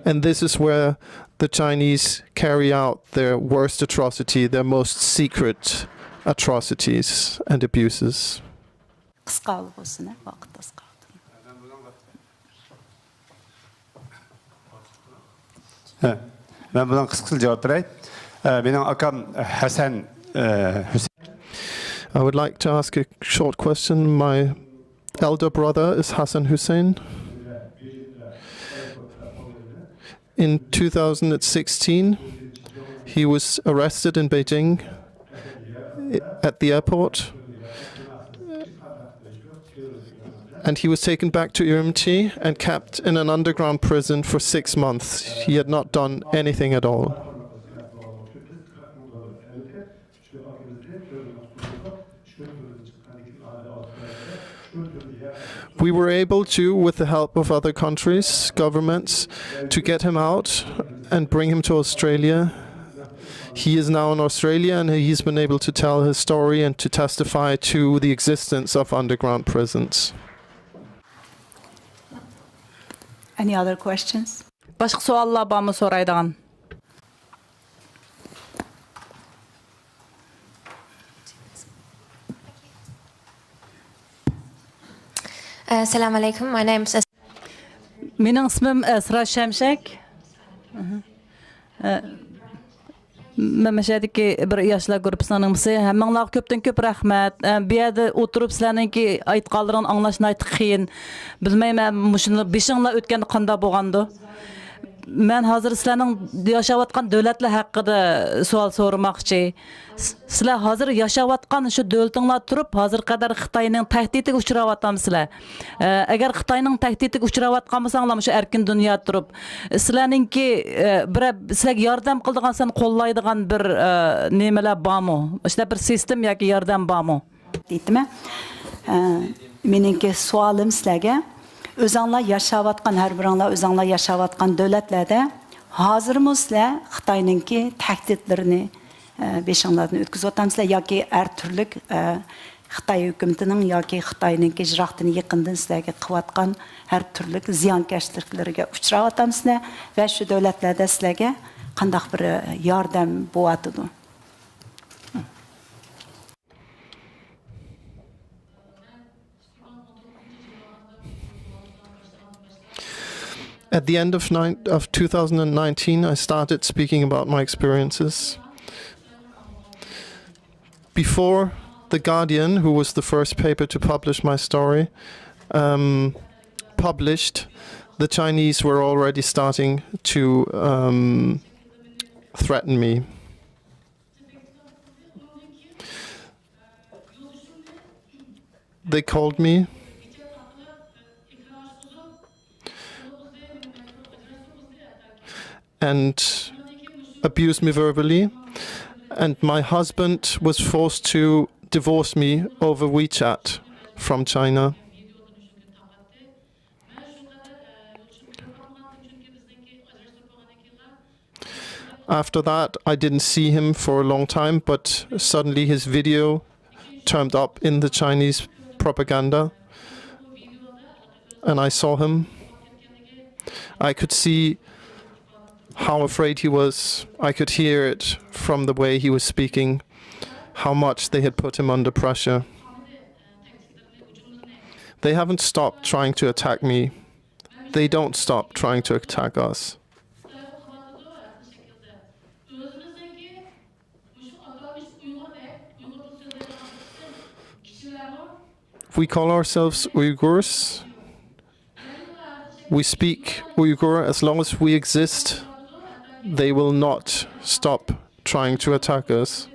And this is where the Chinese carry out their worst atrocity, their most secret atrocities and abuses. Ben bundan kısa cevap vereyim. Benim akam Hasan Hüseyin. I would like to ask a short question. My elder brother is Hassan Hussein. In 2016, he was arrested in Beijing at the airport, and he was taken back to Urumqi and kept in an underground prison for 6 months. He had not done anything at all. We were able to, with the help of other countries, governments, to get him out and bring him to Australia. He is now in Australia, and he's been able to tell his story and to testify to the existence of underground prisons. Any other questions? Başka soğallar var mı soraydan? Assalamu alaikum. My name is Benim ismim Esra Şemşek. Memleşedeki bir yaşlar grupsunun birisi. Hammalar köpten köp rahmet. Bu yerda o'tirib sizlarninki aytqanlarini anglashni aytib qiyin. Bilmayman, mushuni beshinglar o'tganda qanday bo'lgandi. Men hozir sizlarning yashayotgan davlatlar haqida savol so'ramoqchi. Sizlar hozir yashayotgan shu davlatinglar turib, hozir qadar Xitoyning tahdidiga uchrayapsizlar. Agar Xitoyning tahdidiga uchrayotgan bo'lsanglar, shu erkin dunyo turib, sizlarningki sizlarga yordam qiladigan, sen qo'llaydigan bir nimalar bormi? İşte bir sistem yoki yordam bormi? Deytimi? Meningki savolim sizlarga, o'zinglar yashayotgan, har biringlar o'zinglar yashayotgan davlatlarda hozirmi sizlar Xitoyningki tahdidlarini beshinglardan o'tkazayotgansizlar yoki har turli Xitoy hukumatining yoki Xitoyningki jiroqdan yaqindan sizlarga qilayotgan har turli ziyonkashliklarga uchrayotgansizlar va shu davlatlarda sizlarga қандақ бір ярдәм болатыды. At the end of 2019, I started speaking about my experiences. Before The Guardian, who was the first paper to publish my story, published, the Chinese were already starting to threaten me. They called me and abused me verbally, and my husband was forced to divorce me over WeChat from China. After that, I didn't see him for a long time, but suddenly his video turned up in the Chinese propaganda, and I saw him. I could see how afraid he was. I could hear it from the way he was speaking, how much they had put him under pressure. They haven't stopped trying to attack me. They don't stop trying to attack us. We call ourselves Uyghurs. We speak Uyghur. As long as we exist, they will not stop trying to attack us.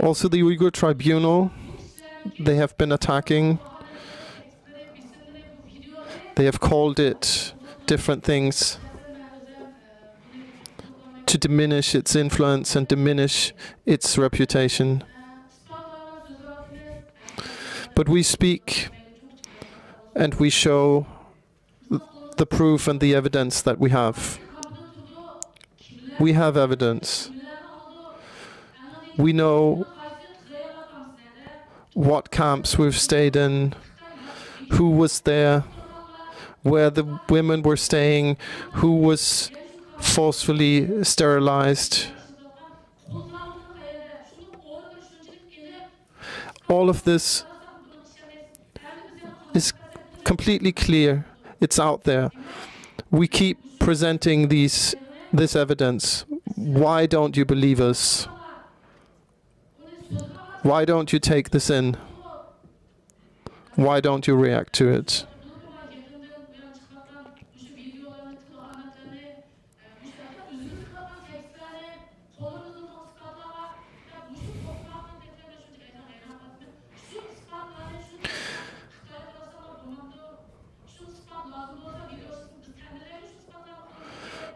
Also, the Uyghur Tribunal, they have been attacking. They have called it different things to diminish its influence and diminish its reputation. But we speak and we show the proof and the evidence that we have. We have evidence. We know what camps we've stayed in, who was there, where the women were staying, who was forcefully sterilized. All of this is completely clear. It's out there. We keep presenting this evidence. Why don't you believe us? Why don't you take this in? Why don't you react to it?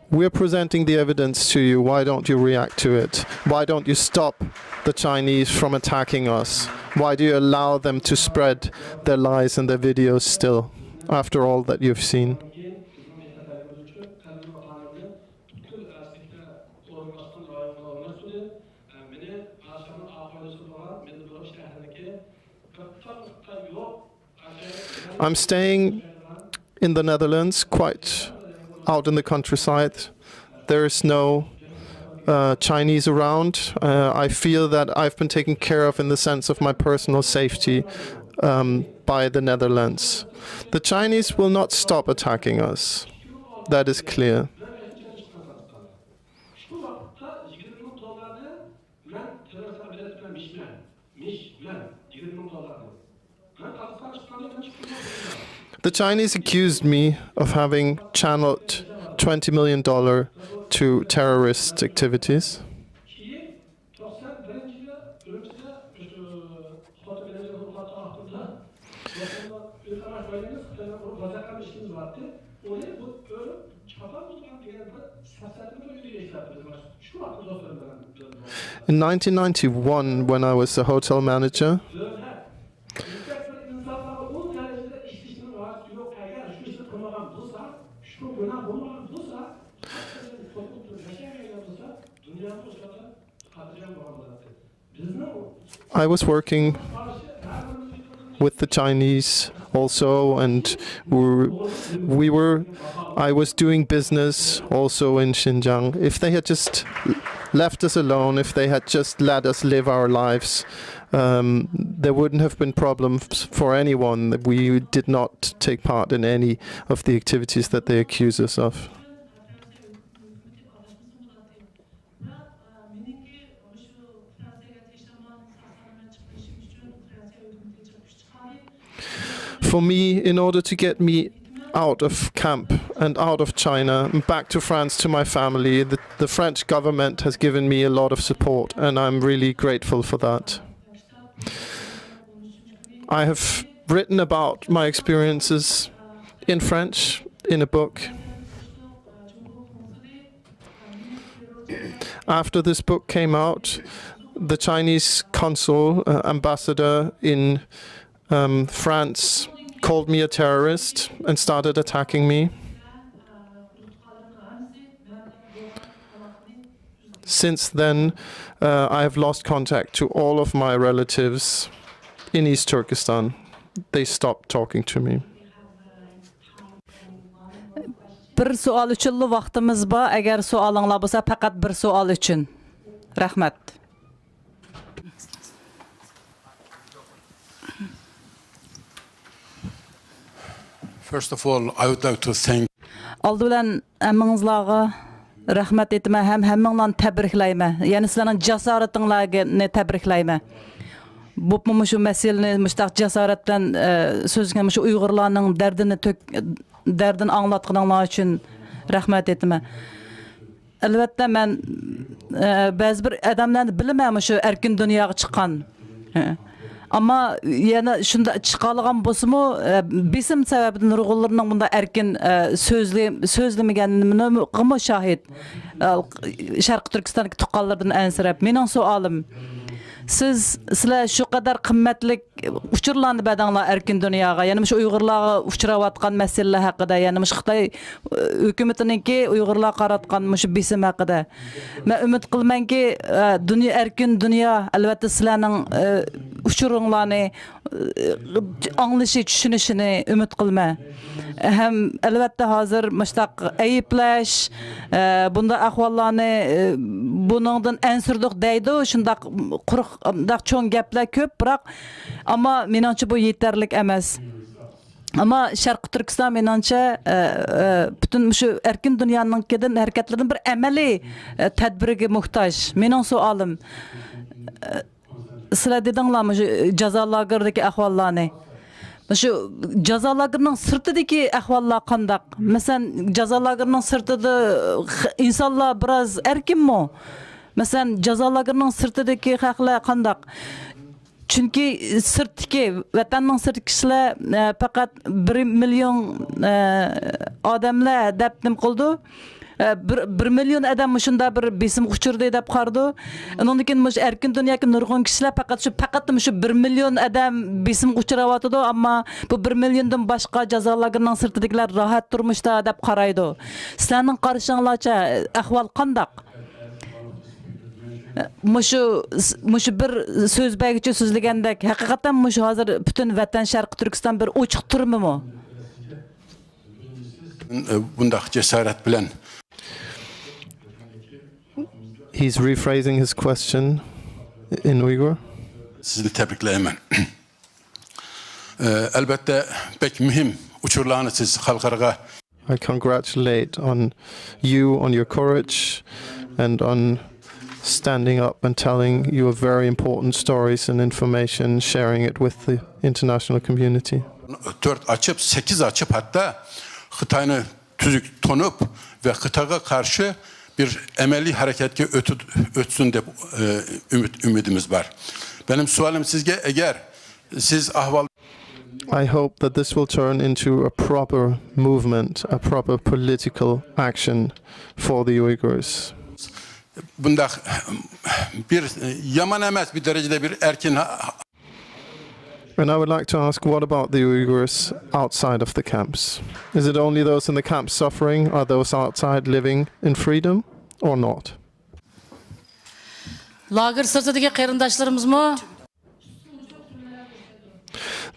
We're presenting the evidence to you. Why don't you react to it? Why don't you stop the Chinese from attacking us? Why do you allow them to spread their lies and their videos still, after all that you've seen? I'm staying in the Netherlands, quite out in the countryside. There is no Chinese around. I feel that I've been taken care of in the sense of my personal safety by the Netherlands. The Chinese will not stop attacking us. That is clear. The Chinese accused me of having channeled $20 million to terrorist activities. In 1991, when I was a hotel manager, I was working with the Chinese also, and I was doing business also in Xinjiang. If they had just left us alone, if they had just let us live our lives, there wouldn't have been problems for anyone. We did not take part in any of the activities that they accuse us of. For me, in order to get me out of camp and out of China and back to France to my family, the French government has given me a lot of support, and I'm really grateful for that. I have written about my experiences in French in a book. After this book came out, the Chinese consul, ambassador in France, called me a terrorist and started attacking me. Since then, I have lost contact to all of my relatives in East Turkestan. They stopped talking to me. Bir sual üçün vaxtımız var. Əgər sualınla bolsa, faqat bir sual üçün. Rəhmət. First of all, I would like to thank. Aldı bilən əmminizlərə rəhmət etmə, həmminlə təbrikləymə. Yəni sizlərin cəsarətinizlə təbrikləymə. Bu şu məsələni müstəq cəsarətdən sözünə şu Uyğurların dərdini anlatqanlar üçün rəhmət etmə. Əlbəttə mən bəzi bir adamlarni bilməm şu erkin dünyaya çıxan. Ama yana şunda çıqalğan bolsunmu besim səbəbindən Uyğurların bunda erkin sözləməyənini qımı şahid. Şərq Türkistandakı tuqqanlardan ənsirəb. Mening sualım, sizlər şu kadar qimmatlik uçurlandı bədənlər erkin dünyaya, yəni şu Uyğurlarga uçurayotgan məsələlər haqqında, yəni Xitay hökumətininki Uyğurlar qaratqan şu besim haqqında. Mən ümid qılman ki, erkin dünya əlbəttə sizlərning uçurunlarını anlaşı, düşünüşünü ümid qılma. Hem əlbəttə hazır müştaq ayıplaş, bunda ahvallarını bunundan ensirdik deydi, şundaq quruq, çoğun gəplər köp, bırak. Ama menimce bu yeterlik emas. Ama Şarkı Türkistan menimce bütün şu erkin dünyanın hareketlerinin bir emeli tedbirine muhtaç. Menin sualım, sizler dedinler mi şu caza lagerdeki ahvallarını? Şu caza lagerinin sırtıdaki ahvallar kandak. Mesela caza lagerinin sırtıda insanlar biraz erkin mi? Mesela caza lagerinin sırtıdaki haklar kandak. Çünkü sırtki, vatanın sırtki kişiler fakat 1 milyon adamlar deptim kıldı. 1 milyon adam şunda bir besim uçurdu dep qardı. Ondan keyin erkin dünyadaki nurgun kişiler fakat şu 1 milyon adam besim uçurawatıdı, ama bu 1 milyondan başka cazalarının sırtıdakiler rahat durmuşda dep qaraydı. Sizlerning qarışыңlarcha ahval qandaq? Muşu bir söz belgeçi sözlegendek hakikaten muşu hazır bütün vatan Şarkı Türkistan bir uçuk turmu mu? Bunda cesaret bilen. He's rephrasing his question in Uyghur. Sizi tebrikleyemem. Elbette pek mühim uçurlarını siz halkara. I congratulate on you, on your courage, and on standing up and telling your very important stories and information, sharing it with the international community. 4 açıp, 8 açıp, hatta Xitayını tüzük tonup ve Xitay'a karşı bir emeli hareketke ötsün de ümidimiz var. Benim sualım sizge, eğer siz ahval... I hope that this will turn into a proper movement, a proper political action for the Uyghurs. Bunda bir yaman emas bir derecede bir erkin. And I would like to ask, what about the Uyghurs outside of the camps? Is it only those in the camps suffering? Are those outside living in freedom or not? Лагер сыртыдагы кайрындашларыбыз мы?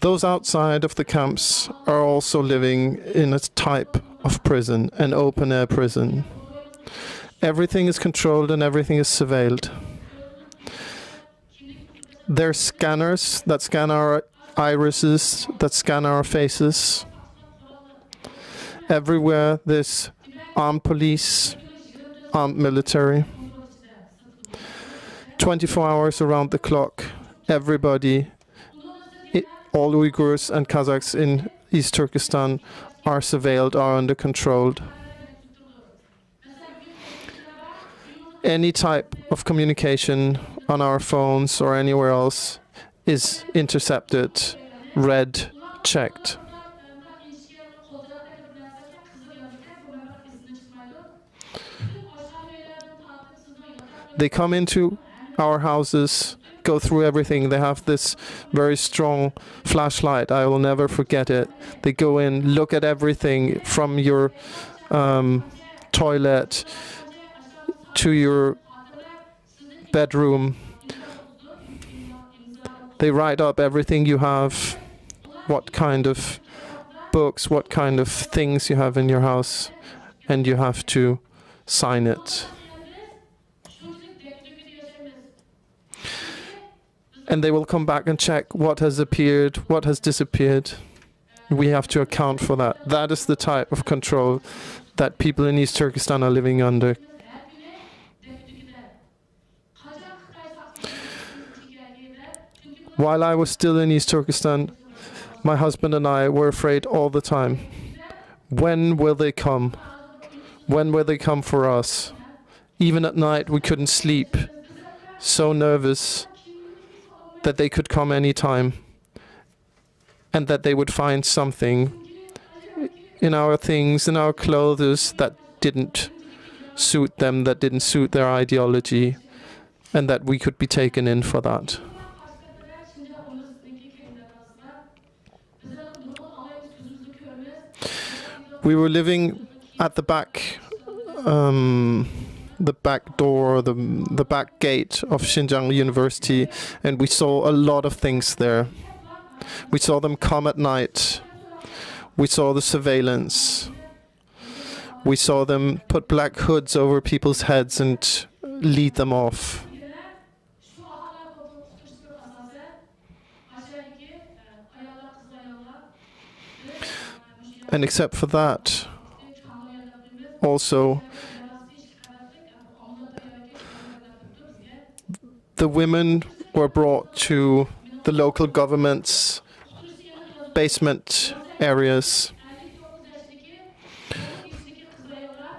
Those outside of the camps are also living in a type of prison, an open-air prison. Everything is controlled and everything is surveilled. There are scanners that scan our irises, that scan our faces. Everywhere there's armed police, armed military. 24 hours around the clock, everybody, all Uyghurs and Kazakhs in East Turkestan are surveilled, are under control. Any type of communication on our phones or anywhere else is intercepted, read, checked. They come into our houses, go through everything. They have this very strong flashlight. I will never forget it. They go in, look at everything from your toilet to your bedroom. They write up everything you have, what kind of books, what kind of things you have in your house, and you have to sign it. And they will come back and check what has appeared, what has disappeared. We have to account for that. That is the type of control that people in East Turkestan are living under. While I was still in East Turkestan, my husband and I were afraid all the time. When will they come? When will they come for us? Even at night we couldn't sleep. So nervous that they could come any time and that they would find something in our things, in our clothes that didn't suit them, that didn't suit their ideology, and that we could be taken in for that. We were living at the back door, the back gate of Xinjiang University, and we saw a lot of things there. We saw them come at night. We saw the surveillance. We saw them put black hoods over people's heads and lead them off. And except for that, also, the women were brought to the local government's basement areas.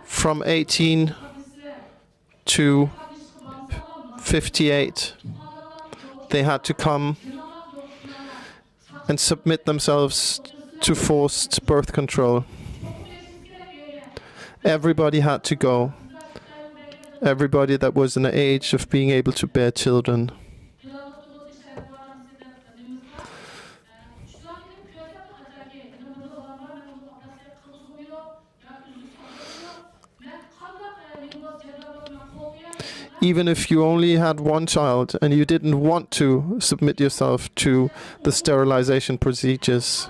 From 18 to 58, they had to come and submit themselves to forced birth control. Everybody had to go. Everybody that was in the age of being able to bear children. Even if you only had one child and you didn't want to submit yourself to the sterilization procedures,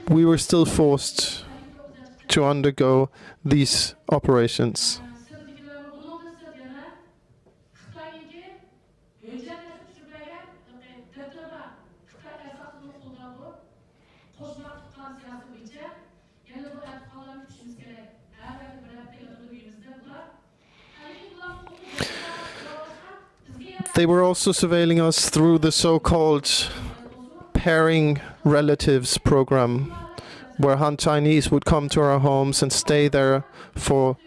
we were still forced to undergo these operations. They were also surveilling us through the so-called pairing relatives program, where Han Chinese would come to our homes and stay there for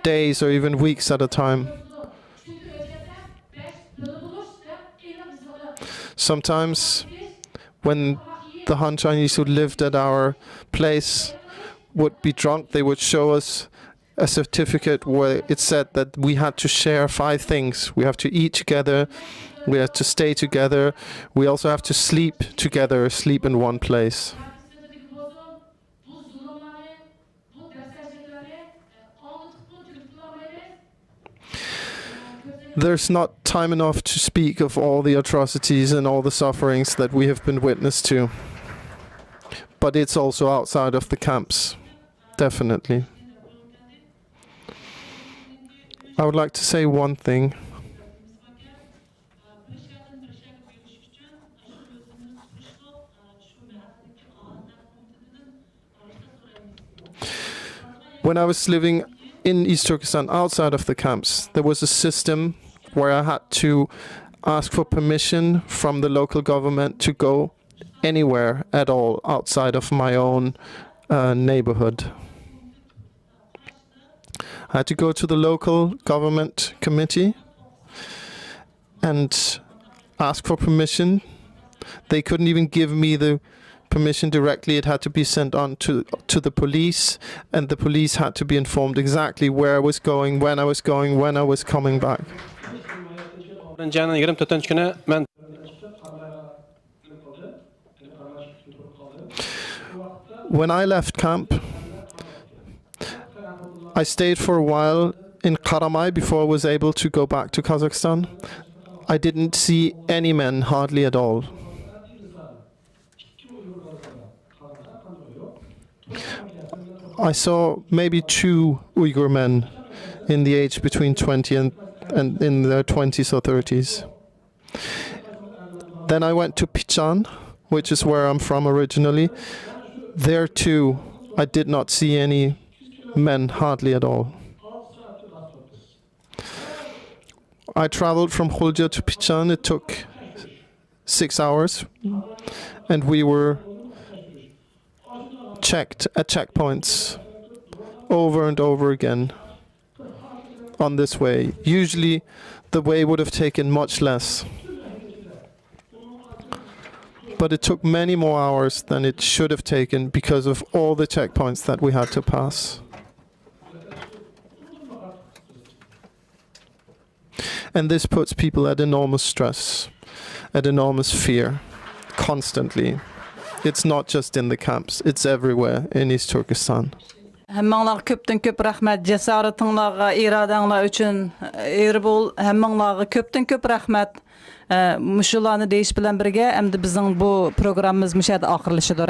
days or even weeks at a time. Sometimes when the Han Chinese who lived at our place would be drunk, they would show us a certificate where it said that we had to share 5 things. We have to eat together, we have to stay together, we also have to sleep together, sleep in one place. There's not time enough to speak of all the atrocities and all the sufferings that we have been witness to. But it's also outside of the camps, definitely. I would like to say one thing. When I was living in East Turkestan, outside of the camps, there was a system where I had to ask for permission from the local government to go anywhere at all outside of my own neighborhood. I had to go to the local government committee and ask for permission. They couldn't even give me the permission directly. It had to be sent on to the police, and the police had to be informed exactly where I was going, when I was going, when I was coming back. When I left camp, I stayed for a while in Karamay before I was able to go back to Kazakhstan. I didn't see any men, hardly at all. I saw maybe 2 Uyghur men in the age between 20 and in their 20s or 30s. Then I went to Pichan, which is where I'm from originally. There too, I did not see any men, hardly at all. I traveled from Khulja to Pichan. It took 6 hours, and we were checked at checkpoints over and over again on this way. Usually the way would have taken much less, but it took many more hours than it should have taken because of all the checkpoints that we had to pass. And this puts people at enormous stress, at enormous fear, constantly. It's not just in the camps, it's everywhere in East Turkestan. Həmmаңлағы көптен көп рәхмәт, жасарытыңларға, ирадаңлар үшін Ербол, həmmаңлағы көптен көп рәхмәт. Мушуланы дейіш білен бірге, әмді біздің бұл программымыз мүшәді ақырлышыды.